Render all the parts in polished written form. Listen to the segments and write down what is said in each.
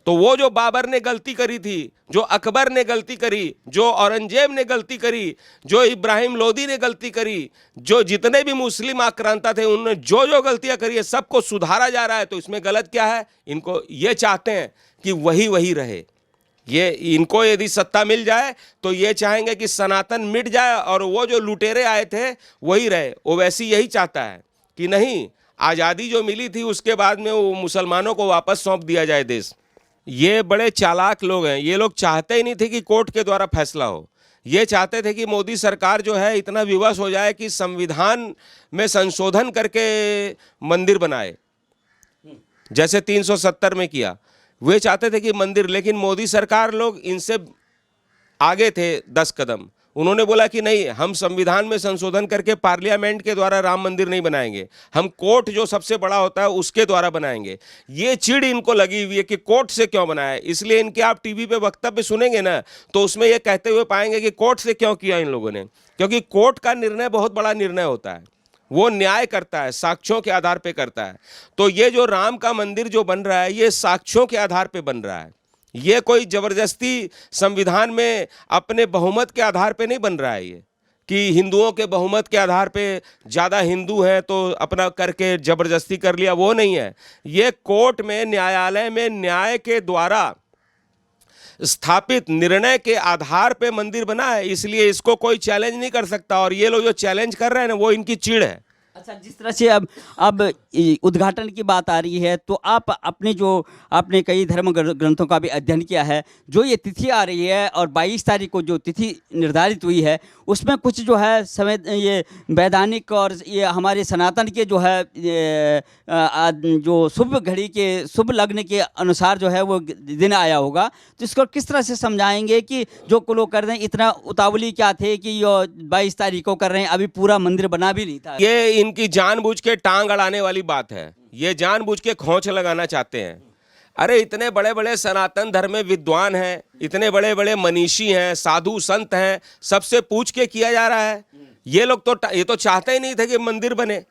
तो वो जो बाबर ने गलती करी थी, जो अकबर ने गलती करी, जो औरंगजेब ने गलती करी, जो इब्राहिम लोदी ने गलती करी, जो जितने भी मुस्लिम आक्रांता थे उन्होंने जो जो गलतियां करी है सबको सुधारा जा रहा है। तो इसमें गलत क्या है? इनको ये चाहते हैं कि वही वही रहे। ये इनको यदि सत्ता मिल जाए तो ये चाहेंगे कि सनातन मिट जाए और वो जो लुटेरे आए थे वही रहे। ओवैसी यही चाहता है कि नहीं, आज़ादी जो मिली थी उसके बाद में वो मुसलमानों को वापस सौंप दिया जाए देश। ये बड़े चालाक लोग हैं। ये लोग चाहते ही नहीं थे कि कोर्ट के द्वारा फैसला हो। ये चाहते थे कि मोदी सरकार जो है इतना विवश हो जाए कि संविधान में संशोधन करके मंदिर बनाए, जैसे 370 में किया। वे चाहते थे कि मंदिर, लेकिन मोदी सरकार लोग इनसे आगे थे 10 कदम। उन्होंने बोला कि नहीं, हम संविधान में संशोधन करके पार्लियामेंट के द्वारा राम मंदिर नहीं बनाएंगे, हम कोर्ट जो सबसे बड़ा होता है उसके द्वारा बनाएंगे। ये चिढ़ इनको लगी हुई है कि कोर्ट से क्यों बनाया। इसलिए इनके आप टीवी पे वक्तव्य सुनेंगे ना तो उसमें ये कहते हुए पाएंगे कि कोर्ट से क्यों किया इन लोगों ने, क्योंकि कोर्ट का निर्णय बहुत बड़ा निर्णय होता है। वो न्याय करता है, साक्ष्यों के आधार पे करता है। तो ये जो राम का मंदिर जो बन रहा है ये साक्ष्यों के आधार पे बन रहा है। ये कोई जबरदस्ती संविधान में अपने बहुमत के आधार पे नहीं बन रहा है। ये कि हिंदुओं के बहुमत के आधार पे ज़्यादा हिंदू हैं तो अपना करके जबरदस्ती कर लिया, वो नहीं है। ये कोर्ट में, न्यायालय में न्याय के द्वारा स्थापित निर्णय के आधार पे मंदिर बना है, इसलिए इसको कोई चैलेंज नहीं कर सकता। और ये लोग जो चैलेंज कर रहे हैं ना वो इनकी चिढ़ है। अच्छा, जिस तरह से अब उद्घाटन की बात आ रही है तो आप अपने जो आपने कई धर्म ग्रंथों का भी अध्ययन किया है, जो ये तिथि आ रही है और 22 तारीख को जो तिथि निर्धारित हुई है उसमें कुछ जो है समय ये वैधानिक और ये हमारे सनातन के जो है जो शुभ घड़ी के शुभ लग्न के अनुसार जो है वो दिन आया होगा। तो इसको किस तरह से समझाएंगे कि जो लोग कर रहे हैं इतना उतावली क्या थे कि ये 22 तारीख को कर रहे हैं, अभी पूरा मंदिर बना भी नहीं था। ये इनकी जानबूझ के टांग अड़ाने वाली बात है। ये जानबूझ के खोंच लगाना चाहते हैं। अरे इतने बड़े बड़े सनातन धर्म में विद्वान हैं, इतने बड़े बड़े मनीषी हैं, साधु संत हैं, सबसे पूछ के किया जा रहा है। ये लोग तो ये तो चाहते ही नहीं थे कि मंदिर बने।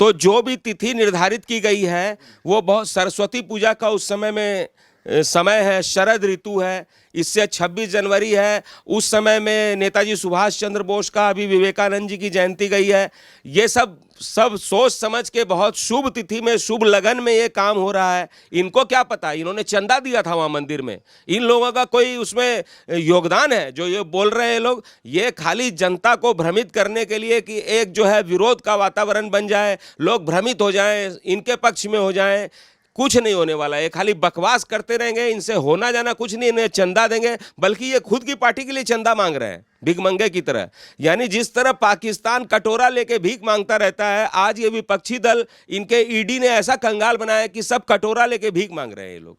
तो जो भी तिथि निर्धारित की गई है वो बहुत सरस्वती पूजा का उस समय में समय है, शरद ऋतु है, इससे 26 जनवरी है। उस समय में नेताजी सुभाष चंद्र बोस का, अभी विवेकानंद जी की जयंती गई है। ये सब सोच समझ के बहुत शुभ तिथि में, शुभ लगन में ये काम हो रहा है। इनको क्या पता, इन्होंने चंदा दिया था वहाँ मंदिर में। इन लोगों का कोई उसमें योगदान है? जो ये बोल रहे हैं लोग, ये खाली जनता को भ्रमित करने के लिए कि एक जो है विरोध का वातावरण बन जाए, लोग भ्रमित हो जाएं, इनके पक्ष में हो जाएं। कुछ नहीं होने वाला है। ये खाली बकवास करते रहेंगे, इनसे होना जाना कुछ नहीं। इन्हें चंदा देंगे, बल्कि ये खुद की पार्टी के लिए चंदा मांग रहे हैं, भिखमंगे की तरह। यानी जिस तरह पाकिस्तान कटोरा लेके भीख मांगता रहता है, आज ये विपक्षी दल, इनके ईडी ने ऐसा कंगाल बनाया कि सब कटोरा लेके भीख मांग रहे हैं ये लोग।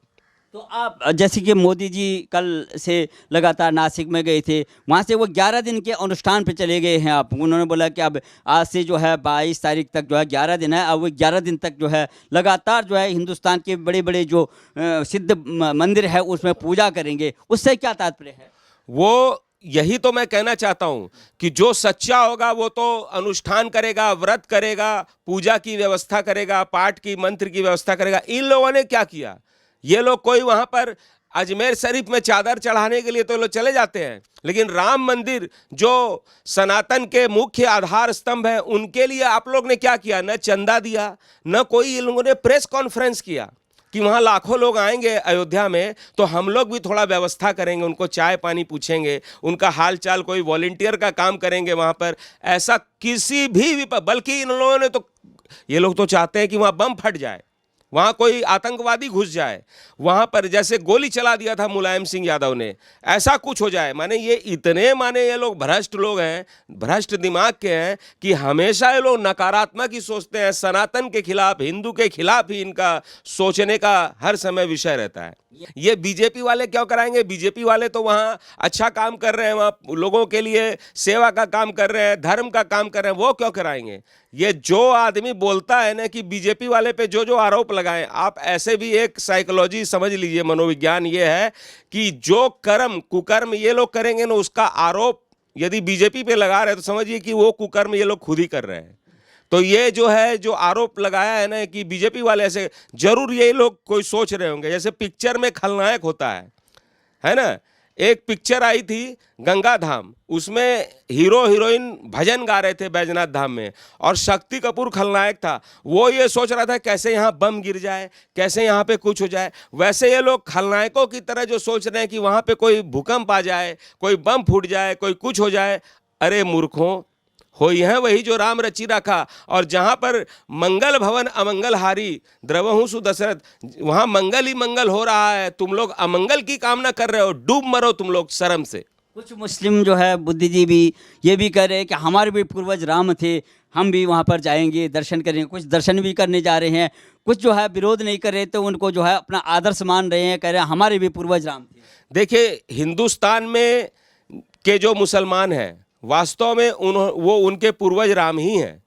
तो आप जैसे कि मोदी जी कल से लगातार नासिक में गए थे, वहाँ से वो 11 दिन के अनुष्ठान पे चले गए हैं। आप उन्होंने बोला कि अब आज से जो है 22 तारीख तक जो है 11 दिन है, अब वो 11 दिन तक जो है लगातार जो है हिंदुस्तान के बड़े बड़े जो सिद्ध मंदिर है उसमें पूजा करेंगे। उससे क्या तात्पर्य है? वो यही तो मैं कहना चाहता हूँ कि जो सच्चा होगा वो तो अनुष्ठान करेगा, व्रत करेगा, पूजा की व्यवस्था करेगा, पाठ की मंत्र की व्यवस्था करेगा। इन लोगों ने क्या किया? ये लोग कोई वहां पर अजमेर शरीफ में चादर चढ़ाने के लिए तो लोग चले जाते हैं, लेकिन राम मंदिर जो सनातन के मुख्य आधार स्तंभ है उनके लिए आप लोग ने क्या किया? न चंदा दिया, न कोई इन लोगों ने प्रेस कॉन्फ्रेंस किया कि वहाँ लाखों लोग आएंगे अयोध्या में तो हम लोग भी थोड़ा व्यवस्था करेंगे, उनको चाय पानी पूछेंगे, उनका हाल चाल, कोई वॉलेंटियर का काम करेंगे वहाँ पर। ऐसा किसी भी बल्कि इन लोगों ने तो, ये लोग तो चाहते हैं कि वहाँ बम फट जाए, वहाँ कोई आतंकवादी घुस जाए, वहाँ पर जैसे गोली चला दिया था मुलायम सिंह यादव ने, ऐसा कुछ हो जाए। माने ये इतने, माने ये लोग भ्रष्ट लोग हैं, भ्रष्ट दिमाग के हैं कि हमेशा ये लोग नकारात्मक ही सोचते हैं। सनातन के खिलाफ, हिंदू के खिलाफ ही इनका सोचने का हर समय विषय रहता है। ये बीजेपी वाले क्यों कराएंगे? बीजेपी वाले तो वहाँ अच्छा काम कर रहे हैं, वहाँ लोगों के लिए सेवा का काम कर रहे हैं, धर्म का काम कर रहे हैं, वो क्यों कराएंगे? ये जो आदमी बोलता है ना कि बीजेपी वाले पे जो जो आरोप लगाएं, आप ऐसे भी एक साइकोलॉजी समझ लीजिए, मनोविज्ञान ये है कि जो कर्म कुकर्म ये लोग करेंगे ना, उसका आरोप यदि बीजेपी पे लगा रहे हैं तो समझिए कि वो कुकर्म ये लोग खुद ही कर रहे हैं। तो ये जो है जो आरोप लगाया है ना कि बीजेपी वाले ऐसे, जरूर ये लोग कोई सोच रहे होंगे जैसे पिक्चर में खलनायक होता है ना। एक पिक्चर आई थी गंगा धाम, उसमें हीरो हीरोइन भजन गा रहे थे बैजनाथ धाम में, और शक्ति कपूर खलनायक था। वो ये सोच रहा था कैसे यहाँ बम गिर जाए, कैसे यहाँ पे कुछ हो जाए। वैसे ये लोग खलनायकों की तरह जो सोच रहे हैं कि वहाँ पे कोई भूकंप आ जाए, कोई बम फूट जाए, कोई कुछ हो जाए। अरे मूर्खों, होई है वही जो राम रचि रखा। और जहां पर मंगल भवन अमंगल हारी द्रवहु सुदशरथ, वहां मंगल ही मंगल हो रहा है, तुम लोग अमंगल की कामना कर रहे हो। डूब मरो तुम लोग शर्म से। कुछ मुस्लिम जो है बुद्धिजीवी ये भी कह रहे हैं कि हमारे भी पूर्वज राम थे, हम भी वहाँ पर जाएंगे, दर्शन करेंगे। कुछ दर्शन भी करने जा रहे हैं, कुछ जो है विरोध नहीं कर रहे, तो उनको जो है अपना आदर्श मान रहे हैं, कह रहे हैं हमारे भी पूर्वज राम थे। देखिए, हिंदुस्तान में के जो मुसलमान हैं वास्तव में वो उनके पूर्वज राम ही हैं,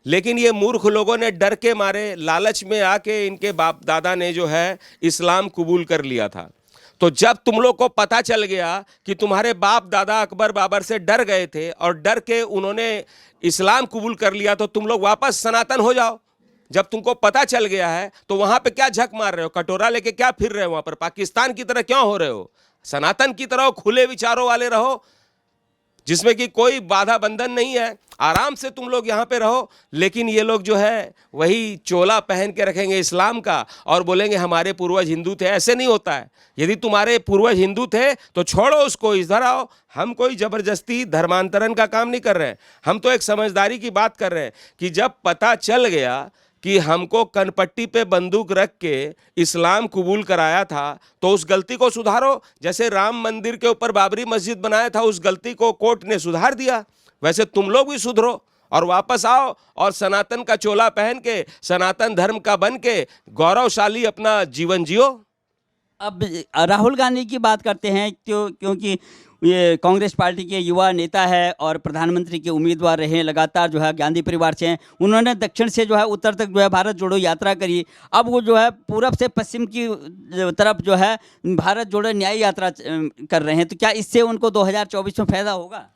लेकिन ये मूर्ख लोगों ने डर के मारे, लालच में आके इनके बाप दादा ने जो है इस्लाम कबूल कर लिया था। तो जब तुम लोग को पता चल गया कि तुम्हारे बाप दादा अकबर बाबर से डर गए थे और डर के उन्होंने इस्लाम कबूल कर लिया, तो तुम लोग वापस सनातन हो जाओ। जब तुमको पता चल गया है तो वहां पे क्या झक मार रहे हो, कटोरा लेके क्या फिर रहे हो वहां पर, पाकिस्तान की तरह क्यों हो रहे हो? सनातन की तरह खुले विचारों वाले रहो, जिसमें कि कोई बाधा बंधन नहीं है, आराम से तुम लोग यहाँ पे रहो। लेकिन ये लोग जो है वही चोला पहन के रखेंगे इस्लाम का और बोलेंगे हमारे पूर्वज हिंदू थे। ऐसे नहीं होता है। यदि तुम्हारे पूर्वज हिंदू थे तो छोड़ो उसको, इधर आओ। हम कोई जबरदस्ती धर्मांतरण का काम नहीं कर रहे हैं, हम तो एक समझदारी की बात कर रहे हैं कि जब पता चल गया कि हमको कनपट्टी पे बंदूक रख के इस्लाम कबूल कराया था, तो उस गलती को सुधारो। जैसे राम मंदिर के ऊपर बाबरी मस्जिद बनाया था, उस गलती को कोर्ट ने सुधार दिया, वैसे तुम लोग भी सुधरो और वापस आओ और सनातन का चोला पहन के, सनातन धर्म का बन के गौरवशाली अपना जीवन जियो। अब राहुल गांधी की बात करते हैं, क्योंकि ये कांग्रेस पार्टी के युवा नेता है और प्रधानमंत्री के उम्मीदवार रहे, लगातार जो है गांधी परिवार से हैं। उन्होंने दक्षिण से जो है उत्तर तक जो है भारत जोड़ो यात्रा करी। अब वो जो है पूरब से पश्चिम की तरफ जो है भारत जोड़ो न्याय यात्रा कर रहे हैं। तो क्या इससे उनको 2024 में फायदा होगा?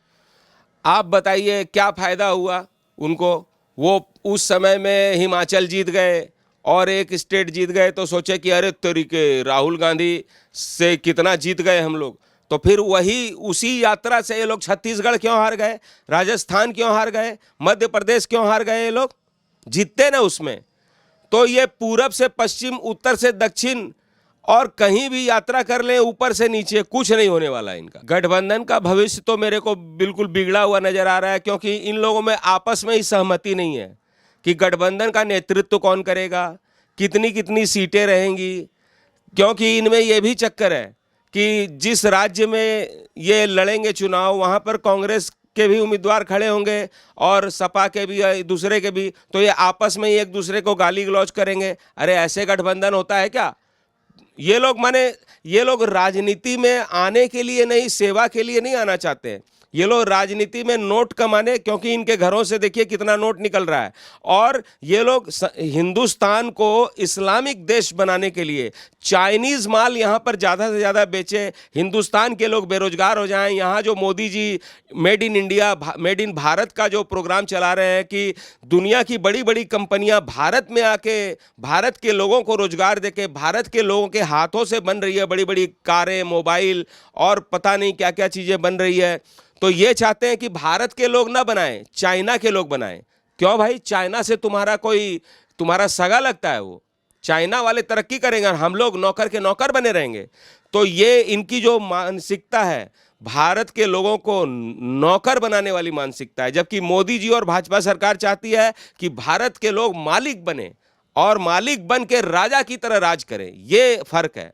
आप बताइए क्या फायदा हुआ उनको? वो उस समय में हिमाचल जीत गए और एक स्टेट जीत गए, तो सोचे कि अरे तरीके राहुल गांधी से कितना जीत गए हम लोग। तो फिर वही उसी यात्रा से ये लोग छत्तीसगढ़ क्यों हार गए, राजस्थान क्यों हार गए, मध्य प्रदेश क्यों हार गए? ये लोग जीतते ना उसमें। तो ये पूरब से पश्चिम, उत्तर से दक्षिण और कहीं भी यात्रा कर लें, ऊपर से नीचे, कुछ नहीं होने वाला इनका। गठबंधन का भविष्य तो मेरे को बिल्कुल बिगड़ा हुआ नजर आ रहा है, क्योंकि इन लोगों में आपस में ही सहमति नहीं है कि गठबंधन का नेतृत्व कौन करेगा, कितनी कितनी सीटें रहेंगी। क्योंकि इनमें यह भी चक्कर है कि जिस राज्य में ये लड़ेंगे चुनाव, वहाँ पर कांग्रेस के भी उम्मीदवार खड़े होंगे और सपा के भी, दूसरे के भी, तो ये आपस में ही एक दूसरे को गाली गलौज करेंगे। अरे ऐसे गठबंधन होता है क्या? ये लोग राजनीति में आने के लिए नहीं, सेवा के लिए नहीं आना चाहते हैं। ये लोग राजनीति में नोट कमाने, क्योंकि इनके घरों से देखिए कितना नोट निकल रहा है, और ये लोग हिंदुस्तान को इस्लामिक देश बनाने के लिए चाइनीज़ माल यहाँ पर ज़्यादा से ज़्यादा बेचे, हिंदुस्तान के लोग बेरोजगार हो जाएं। यहाँ जो Modi ji made in India, made in Bharat का जो प्रोग्राम चला रहे हैं कि दुनिया की बड़ी बड़ी कंपनियाँ भारत में आके भारत के लोगों को रोजगार देके, भारत के लोगों के हाथों से बन रही है बड़ी बड़ी कारें, मोबाइल और पता नहीं क्या क्या चीज़ें बन रही है। तो ये चाहते हैं कि भारत के लोग ना बनाएं, चाइना के लोग बनाएं। क्यों भाई? चाइना से तुम्हारा सगा लगता है? वो चाइना वाले तरक्की करेंगे और हम लोग नौकर के नौकर बने रहेंगे। तो ये इनकी जो मानसिकता है, भारत के लोगों को नौकर बनाने वाली मानसिकता है, जबकि मोदी जी और भाजपा सरकार चाहती है कि भारत के लोग मालिक बने और मालिक बन के राजा की तरह राज करें। ये फर्क है।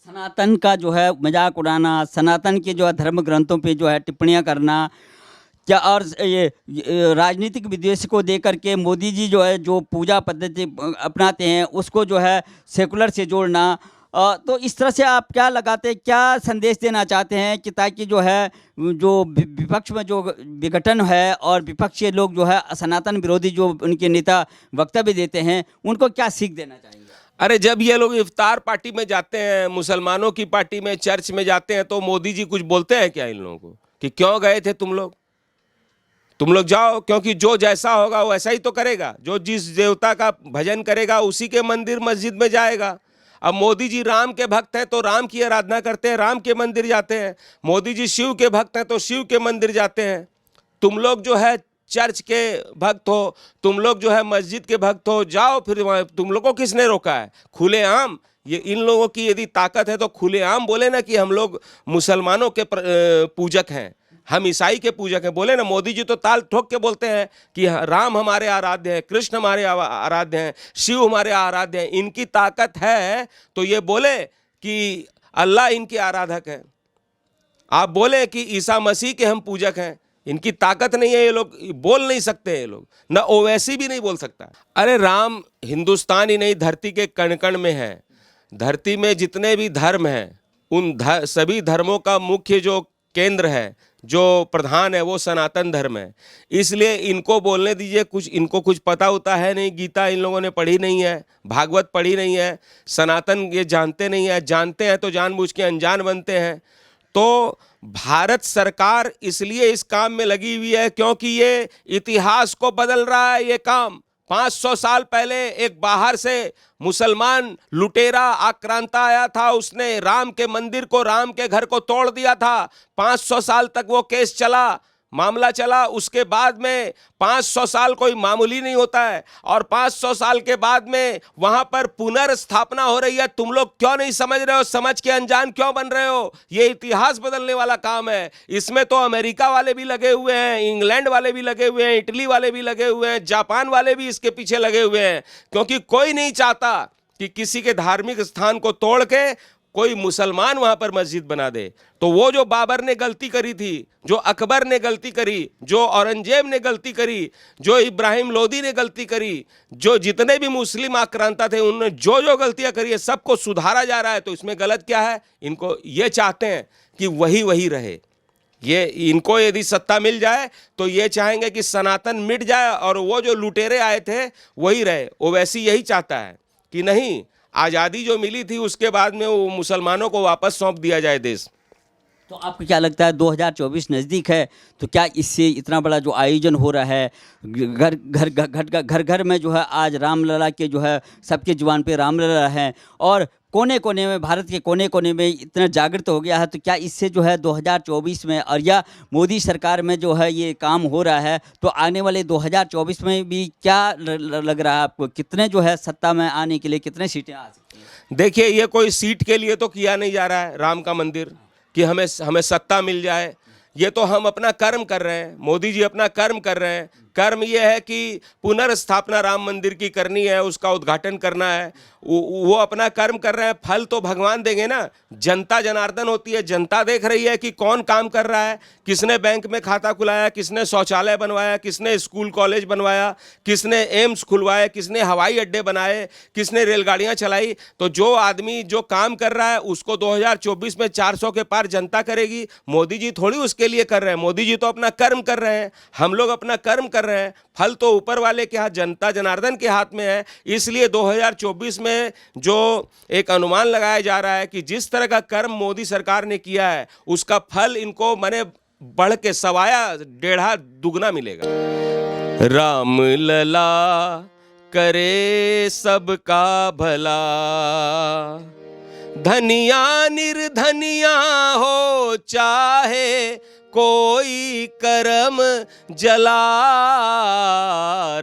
सनातन का जो है मजाक उड़ाना, सनातन के जो है धर्म ग्रंथों पे जो है टिप्पणियां करना, क्या और ये राजनीतिक विद्वेष को दे करके मोदी जी जो है जो पूजा पद्धति अपनाते हैं उसको जो है सेकुलर से जोड़ना, तो इस तरह से आप क्या लगाते हैं, क्या संदेश देना चाहते हैं कि ताकि जो है जो विपक्ष में जो विघटन है और विपक्षी लोग जो है सनातन विरोधी जो उनके नेता वक्तव्य देते हैं उनको क्या सीख देना चाहेंगे? अरे जब ये लोग इफ्तार पार्टी में जाते हैं, मुसलमानों की पार्टी में, चर्च में जाते हैं, तो मोदी जी कुछ बोलते हैं क्या इन लोगों को कि क्यों गए थे तुम लोग? तुम लोग जाओ, क्योंकि जो जैसा होगा वो ऐसा ही तो करेगा। जो जिस देवता का भजन करेगा उसी के मंदिर मस्जिद में जाएगा। अब मोदी जी राम के भक्त हैं तो राम की आराधना करते हैं, राम के मंदिर जाते हैं। मोदी जी शिव के भक्त हैं तो शिव के मंदिर जाते हैं। तुम लोग जो है चर्च के भक्त हो, तुम लोग जो है मस्जिद के भक्त हो, जाओ फिर वहाँ। तुम लोग को किसने रोका है? खुलेआम ये इन लोगों की यदि ताकत है तो खुलेआम बोले ना कि हम लोग मुसलमानों के पूजक हैं, हम ईसाई के पूजक हैं। बोले ना, मोदी जी तो ताल ठोक के बोलते हैं कि राम हमारे आराध्य हैं, कृष्ण हमारे आराध्य हैं, शिव हमारे आराध्य हैं। इनकी ताकत है तो ये बोले कि अल्लाह इनके आराधक है। आप बोले कि ईसा मसीह के हम पूजक हैं, इनकी ताकत नहीं है, ये लोग बोल नहीं सकते। ये लोग ना ओवैसी भी नहीं बोल सकता। अरे राम हिंदुस्तान ही नहीं, धरती के कण कण में है। धरती में जितने भी धर्म हैं उन सभी धर्मों का मुख्य जो केंद्र है, जो प्रधान है, वो सनातन धर्म है। इसलिए इनको बोलने दीजिए। कुछ इनको कुछ पता होता है नहीं, गीता इन लोगों ने पढ़ी नहीं है, भागवत पढ़ी नहीं है, सनातन ये जानते नहीं है। जानते हैं तो जानबूझ के अनजान बनते हैं। तो भारत सरकार इसलिए इस काम में लगी हुई है क्योंकि ये इतिहास को बदल रहा है। ये काम 500 साल पहले एक बाहर से मुसलमान लुटेरा आक्रांता आया था, उसने राम के मंदिर को, राम के घर को तोड़ दिया था। 500 साल तक वो केस चला, मामला चला। उसके बाद में 500 साल कोई मामूली नहीं होता है, और 500 साल के बाद में वहां पर पुनर्स्थापना हो रही है। तुम लोग क्यों नहीं समझ रहे हो? समझ के अनजान क्यों बन रहे हो? ये इतिहास बदलने वाला काम है। इसमें तो अमेरिका वाले भी लगे हुए हैं, इंग्लैंड वाले भी लगे हुए हैं, इटली वाले भी लगे हुए हैं, जापान वाले भी इसके पीछे लगे हुए हैं। क्योंकि कोई नहीं चाहता कि किसी के धार्मिक स्थान को तोड़ के कोई मुसलमान वहां पर मस्जिद बना दे। तो वो जो बाबर ने गलती करी थी, जो अकबर ने गलती करी, जो औरंगजेब ने गलती करी, जो इब्राहिम लोदी ने गलती करी, जो जितने भी मुस्लिम आक्रांता थे उन्होंने जो जो गलतियां करी है सबको सुधारा जा रहा है। तो इसमें गलत क्या है? इनको ये चाहते हैं कि वही वही रहे। ये इनको यदि सत्ता मिल जाए तो ये चाहेंगे कि सनातन मिट जाए और वो जो लुटेरे आए थे वही रहे। ओवैसी यही चाहता है कि नहीं, आज़ादी जो मिली थी उसके बाद में वो मुसलमानों को वापस सौंप दिया जाए देश। तो आपको क्या लगता है 2024 नज़दीक है, तो क्या इससे इतना बड़ा जो आयोजन हो रहा है, घर घर घर घर घर में जो है आज रामलला के जो है सबके जुबान पे रामलला है, और कोने कोने में, भारत के कोने कोने में इतना जागृत हो गया है, तो क्या इससे जो है 2024 में और या मोदी सरकार में जो है ये काम हो रहा है, तो आने वाले 2024 में भी क्या लग रहा है आपको, कितने जो है सत्ता में आने के लिए कितने सीटें आ सकती हैं? देखिए, ये कोई सीट के लिए तो किया नहीं जा रहा है राम का मंदिर कि हमें सत्ता मिल जाए। ये तो हम अपना कर्म कर रहे हैं, मोदी जी अपना कर्म कर रहे हैं। कर्म ये है कि पुनर्स्थापना राम मंदिर की करनी है, उसका उद्घाटन करना है। वो अपना कर्म कर रहे हैं, फल तो भगवान देंगे ना। जनता जनार्दन होती है, जनता देख रही है कि कौन काम कर रहा है, किसने बैंक में खाता खुलाया, किसने शौचालय बनवाया, किसने स्कूल कॉलेज बनवाया, किसने एम्स खुलवाए, किसने हवाई अड्डे बनाए, किसने रेलगाड़ियां चलाई। तो जो आदमी जो काम कर रहा है उसको 2024 में 400 के पार जनता करेगी। मोदी जी थोड़ी उसके लिए कर रहे हैं, मोदी जी तो अपना कर्म कर रहे हैं, हम लोग अपना कर्म कर रहे हैं। फल तो ऊपर वाले के हाथ, जनता जनार्दन के हाथ में है। इसलिए 2024 में जो एक अनुमान लगाया जा रहा है कि जिस तरह का कर्म मोदी सरकार ने किया है उसका फल इनको माने बढ़ के सवाया डेढ़ा दुगना मिलेगा। राम लला करे सबका भला, धनिया निर्धनिया हो चाहे कोई करम जला।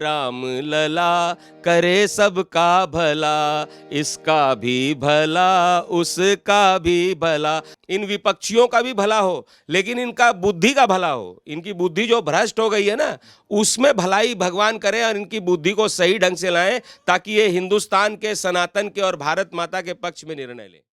राम लला करे सबका भला, इसका भी भला उसका भी भला। इन विपक्षियों का भी भला हो, लेकिन इनका बुद्धि का भला हो। इनकी बुद्धि जो भ्रष्ट हो गई है ना, उसमें भलाई भगवान करे और इनकी बुद्धि को सही ढंग से लाएं, ताकि ये हिंदुस्तान के, सनातन के और भारत माता के पक्ष में निर्णय लें।